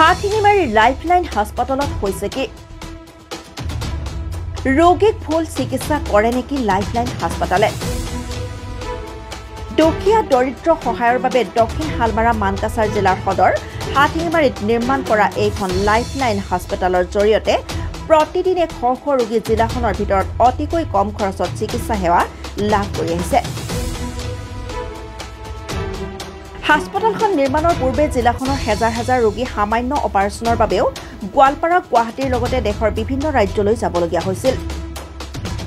হাতীমাৰী lifeline হাস্পাতালত হৈছে কি ৰোগীক ভুল চিকিৎসা কৰে নেকি লাইফলাইন হাস্পাতালে দুখীয়া দৰিদ্ৰ সহায়ৰ বাবে দক্ষিণ হালমাৰা মানকাছাৰ জিলাৰ সদৰ হাতীমাৰীত নিৰ্মাণ কৰা এইখন লাইফলাইন হাস্পাতালৰ জৰিয়তে প্ৰতিদিনে শ শ ৰোগী জিলাখনৰ ভিতৰত অতিকৈ কম খৰচত চিকিৎসা সেৱা লাভ কৰি আহিছে হাস্পাতালখন নিৰ্মাণৰ পূৰ্বে জিলাখনৰ হাজাৰ হাজাৰ ৰোগী সামান্য অপাৰেচনৰ বাবেও গোৱালপাৰা গুৱাহাটীৰ লগতে দেশৰ বিভিন্ন ৰাজ্যলৈ যাবলগীয়া হৈছিল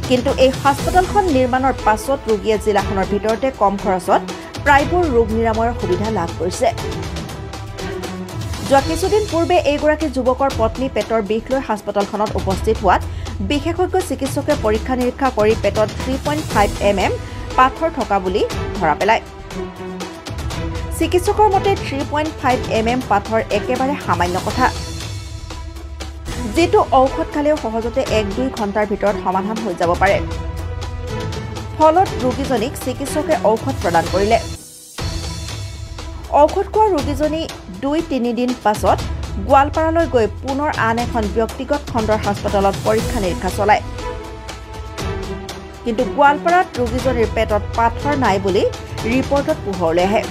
কিন্তু এই হাস্পাতালখন নিৰ্মাণৰ পাছত ৰোগীয়ে জিলাখনৰ ভিতৰতে কম খৰচত প্ৰায়বোৰ ৰোগ নিৰাময়ৰ সুবিধা লাভ কৰিছে যোৱা কিছুদিন পূৰ্বে এইগৰাকী যুৱকৰ পত্নী পেটৰ বিষ লৈ হাস্পাতালখনত উপস্থিত হোৱাত বিশেষজ্ঞ চিকিৎসকে পৰীক্ষা নিৰীক্ষা কৰি পেটত 3.5 mm পাথৰ থকা বুলি ধৰা পেলায় চিকিৎসকৰ মতে 3.5 mm পাথৰ একেবাৰে সামান্য কথা যেটো ঔষধ খালেও সহজতে 1-2 ঘণ্টাৰ ভিতৰত সমাধান হৈ যাব পাৰে ফলত ৰোগীজনীক চিকিৎসকে ঔষধ প্ৰদান কৰিলে ঔষধ খোৱা ৰোগীজনী 2-3 দিন পাছত গোৱালপাৰালৈ গৈ পুনৰ আন এখন ব্যক্তিগত খণ্ডৰ হাস্পাতালত পৰীক্ষা নিৰীক্ষা চলায় কিন্তু গোৱালপাৰাত ৰোগীজনীৰ পেটত পাথৰ নাই বুলি ৰিপৰ্টত পোহৰলৈ আহে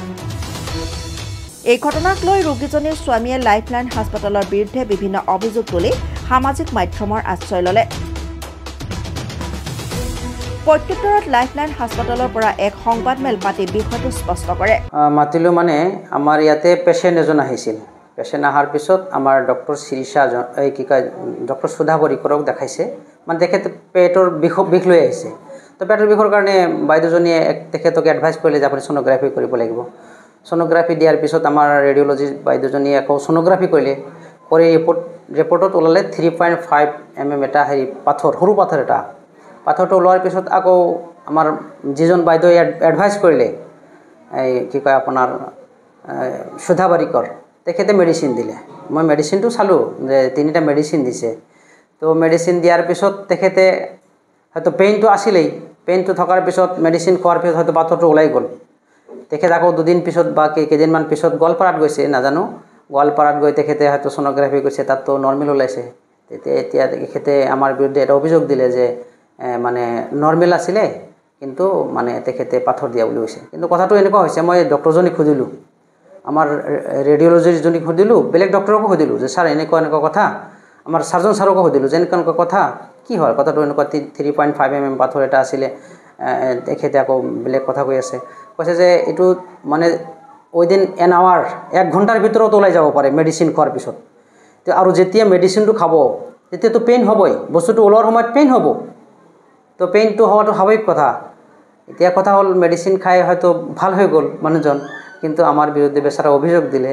এই ঘটনাক লৈ ৰোগীজনীৰ স্বামীয়ে লাইফলাইন হাস্পাতালৰ বিৰুদ্ধে বিভিন্ন অভিযোগ তুলি সামাজিক মাধ্যমৰ আশ্ৰয় ললে প্ৰত্যুত্তৰত লাইফলাইন হাস্পাতালৰ পৰা এক সংবাদমেল পাতি বিষয়টো স্পষ্ট কৰে মাতিলো মানে আমাৰ ইয়াতে পেশেন্ট এজন আহিছিল পেশেন্ট আহাৰ পিছত আমাৰ ডক্টৰ শিৰিষা এই কি কয় ডক্টৰ সুধা পৰিকৰক দেখাইছে মানে তেখেতে পেটৰ বিষ লৈ আহিছে তো পেটৰ বিষৰ কাৰণে বাইদেউজনীয়ে তেখেতক এডভাইচ কৰিলে যে আপুনি সোনোগ্ৰাফি কৰিব লাগিব সোনোগ্ৰাফি দিয়াৰ পিছত আমাৰ ৰেডিঅলজি বাইদেউজনীয়ে আকৌ সোনোগ্ৰাফি কৰিলে কৰি ৰিপৰ্টত ওলালে 3.5 mm এটা হেৰি পাথৰ সৰু পাথৰ এটা পাথৰটো ওলোৱাৰ পিছত আকৌ আমাৰ যিজন বাইদেউ এডভাইচ কৰিলে এই কি কয় আপোনাৰ সুধা পৰিকৰ তেখেতে মেডিচিন দিলে মই মেডিচিনটো চালোঁ যে তিনিটা মেডিচিন দিছে তো মেডিচিন দিয়াৰ পিছত তেখেতে হয়তো পেইনটো আছিলেই পেইনটো থকাৰ পিছত মেডিচিন খোৱাৰ পিছত হয়তো পাথৰটো ওলাই গ'ল তেখেত আকৌ দুদিন পিছত বা কেইদিনমান পিছত গোৱালপাৰাত গৈছে নাজানো গোৱালপাৰাত গৈ তেখেতে হয়তো সোনোগ্ৰাফি কৰিছে তাততো নৰ্মেল ওলাইছে এতিয়া তেখেতে আমাৰ বিৰুদ্ধে এটা অভিযোগ দিলে যে মানে নৰ্মেল আছিলে কিন্তু মানে তেখেতে পাথৰ দিয়া বুলি কৈছে কিন্তু কথাটো এনেকুৱা হৈছে মই ডক্টৰজনীক সুধিলোঁ আমাৰ ৰেডিঅলজিজনীক সুধিলোঁ বেলেগ ডক্টৰকো সুধিলোঁ যে ছাৰ এনেকুৱা এনেকুৱা কথা আমাৰ চাৰ্জন ছাৰকো সুধিলোঁ যে এনেকুৱা এনেকুৱা কথা কি হয় কথাটো এনেকুৱা 3.5 mm পাথৰ এটা আছিলে তেখেতে আকৌ বেলেগ কথা কৈ আছে কৈছে যে এইটো মানে উইদিন এন আৱাৰ 1 ঘণ্টাৰ ভিতৰত ওলাই যাব পাৰে মেডিচিন খোৱাৰ পিছত তো আৰু যেতিয়া মেডিচিনটো খাব তেতিয়াতো পেইন হ'বই বস্তুটো ওলোৱাৰ সময়ত পেইন হ'ব তো পেইনটো হোৱাটো স্বাভাৱিক কথা এতিয়া কথা হ'ল মেডিচিন খাই হয়তো ভাল হৈ গ'ল মানুহজন কিন্তু আমাৰ বিৰুদ্ধে বেচাৰা অভিযোগ দিলে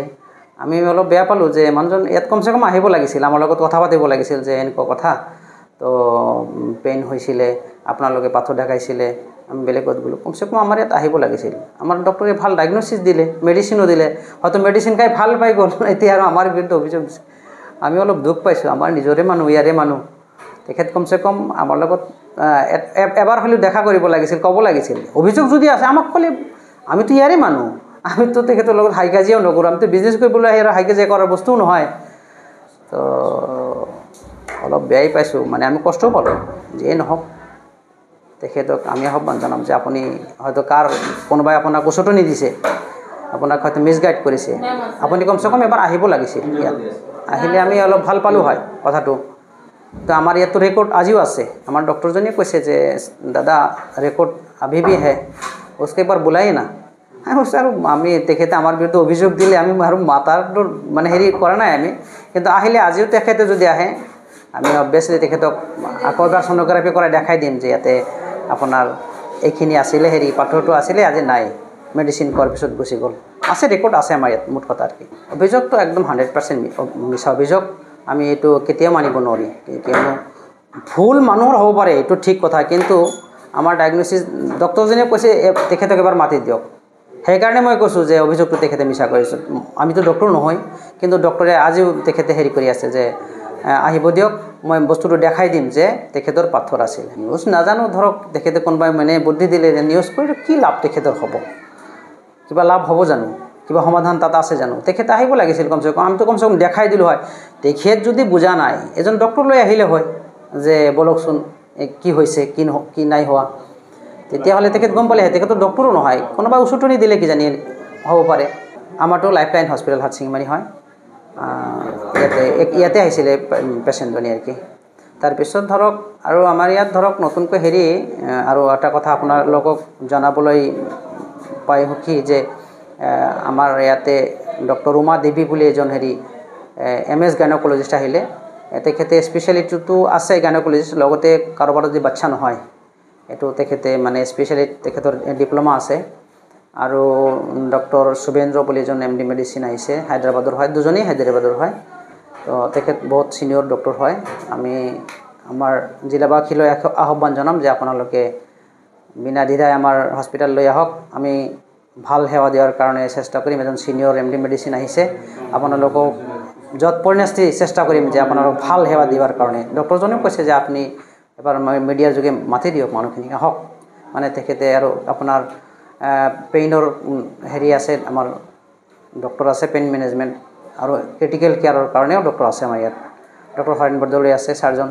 আমি অলপ বেয়া পালোঁ যে মানুহজন ইয়াত কমচে কম আহিব লাগিছিল আমাৰ লগত কথা পাতিব লাগিছিল যে এনেকুৱা কথা তো পেইন হৈছিলে আপোনালোকে পাথৰ দেখাইছিলে আমি বেলেগত গ'লোঁ কমচে কম আমাৰ ইয়াত আহিব লাগিছিল আমাৰ ডক্টৰে ভাল ডায়েগনচিছ দিলে মেডিচিনো দিলে হয়তো মেডিচিন খাই ভাল পাই গ'ল এতিয়া আৰু আমাৰ বিৰুদ্ধে অভিযোগ দিছে আমি অলপ দুখ পাইছোঁ আমাৰ নিজৰে মানুহ ইয়াৰে মানুহ তেখেত কমচে কম আমাৰ লগত এবাৰ হ'লেও দেখা কৰিব লাগিছিল ক'ব লাগিছিল অভিযোগ যদি আছে আমাক ক'লে আমিতো ইয়াৰে মানুহ আমিতো তেখেতৰ লগত হাই কাজিয়াও নকৰোঁ আমিতো বিজনেছ কৰিবলৈ আহি আৰু হাই কাজিয়া কৰাৰ বস্তুও নহয় তো অলপ বেয়াই পাইছোঁ মানে আমি কষ্টও পালোঁ যিয়ে নহওক তেখেতক আমি আহ্বান জনাম যে আপুনি হয়তো কোনোবাই আপোনাক উচতনি দিছে আপোনাক হয়তো মিছগাইড কৰিছে আপুনি কমচে কম এবাৰ আহিব লাগিছিল ইয়াত আহিলে আমি অলপ ভাল পালোঁ হয় কথাটো তো আমাৰ ইয়াততো ৰেকৰ্ড আজিও আছে আমাৰ ডক্টৰজনীয়ে কৈছে যে দাদা ৰেকৰ্ড আভি ভি হে उसके एक बार बुलाइए ना আৰু আমি তেখেতে আমাৰ বিৰুদ্ধে অভিযোগ দিলে আমি আৰু মাতাৰটো মানে হেৰি কৰা নাই আমি কিন্তু আহিলে আজিও তেখেতে যদি আহে আমি অবভিয়াছলি তেখেতক আকৌ এবাৰ সোনোগ্ৰাফি কৰাই দেখাই দিম যে ইয়াতে আপোনাৰ এইখিনি আছিলে হেৰি পাথৰটো আছিলে আজি নাই মেডিচিন খোৱাৰ পিছত গুচি গ'ল আছে ৰেকৰ্ড আছে আমাৰ ইয়াত মুঠ কথা কি অভিযোগটো একদম 100% মিছা অভিযোগ আমি এইটো কেতিয়াও মানিব নোৱাৰি কিয়নো ভুল মানুহৰ হ'ব পাৰে এইটো ঠিক কথা কিন্তু আমাৰ ডায়েগনচিছ ডক্টৰজনে কৈছে তেখেতক এবাৰ মাতি দিয়ক সেইকাৰণে মই কৈছোঁ যে অভিযোগটো তেখেতে মিছা কৰিছোঁ আমিতো ডক্টৰ নহয় কিন্তু ডক্টৰে আজিও তেখেতে হেৰি কৰি আছে যে আহিব দিয়ক মই বস্তুটো দেখাই দিম যে তেখেতৰ পাথৰ আছিল নিউজ নাজানো ধৰক তেখেতে কোনোবাই মানে বুদ্ধি দিলে যে নিউজ কৰি কি লাভ তেখেতৰ হ'ব কিবা লাভ হ'ব জানো কিবা সমাধান তাত আছে জানো তেখেত আহিব লাগিছিল কমচে কম আমিতো কমচে কম দেখাই দিলোঁ হয় তেখেত যদি বুজা নাই এজন ডক্টৰ লৈ আহিলে হয় যে বলকচোন কি হৈছে কি নাই হোৱা তেতিয়াহ'লে তেখেত গম পালে তেখেতৰ ডক্টৰো নহয় কোনোবা উচুটনি দিলে কিজানি হ'ব পাৰে আমাৰতো লাইফলাইন হস্পিটেল হাটশিঙিমাৰী হয় ইয়াতে আহিছিলে পেচেণ্টজনী আৰু কি তাৰপিছত ধৰক আৰু আমাৰ ইয়াত ধৰক নতুনকৈ হেৰি আৰু এটা কথা আপোনালোকক জনাবলৈ পাই সুখী যে আমাৰ ইয়াতে ডক্টৰ উমা দেৱী বুলি এজন হেৰি MS গাইনকলজিষ্ট আহিলে তেখেতে স্পেচিয়েলিটিটো আছে গাইনকলজিষ্ট লগতে কাৰোবাৰ যদি বাচ্চা নহয় এইটো তেখেতে মানে স্পেচিয়েলিটি তেখেতৰ ডিপ্ল'মা আছে আৰু ডক্টৰ শুভেন্দ্ৰ বুলি এজন MD মেডিচিন আহিছে হায়দৰাবাদৰ হয় দুজনেই হায়দৰাবাদৰ হয় তো তেখেত বহুত ছিনিয়ৰ ডক্টৰ হয় আমি আমাৰ জিলাবাসীলৈ আহ্বান জনাম যে আপোনালোকে বিনা দ্বিধাই আমাৰ হস্পিটেল লৈ আহক আমি ভাল সেৱা দিয়াৰ কাৰণে চেষ্টা কৰিম এজন ছিনিয়ৰ MD মেডিচিন আহিছে আপোনালোকক যত পৰিণাস্তি চেষ্টা কৰিম যে আপোনালোক ভাল সেৱা দিয়াৰ কাৰণে ডক্টৰজনেও কৈছে যে আপুনি এবাৰ মিডিয়াৰ যোগে মাতি দিয়ক মানুহখিনিক আহক মানে তেখেতে আৰু আপোনাৰ পেইনৰ হেৰি আছে আমাৰ ডক্টৰ আছে পেইন মেনেজমেণ্ট আৰু ক্ৰিটিকেল কেয়াৰৰ কাৰণেও ডক্টৰ আছে আমাৰ ইয়াত ডক্টৰ হৰেণ বৰদলৈ আছে চাৰ্জন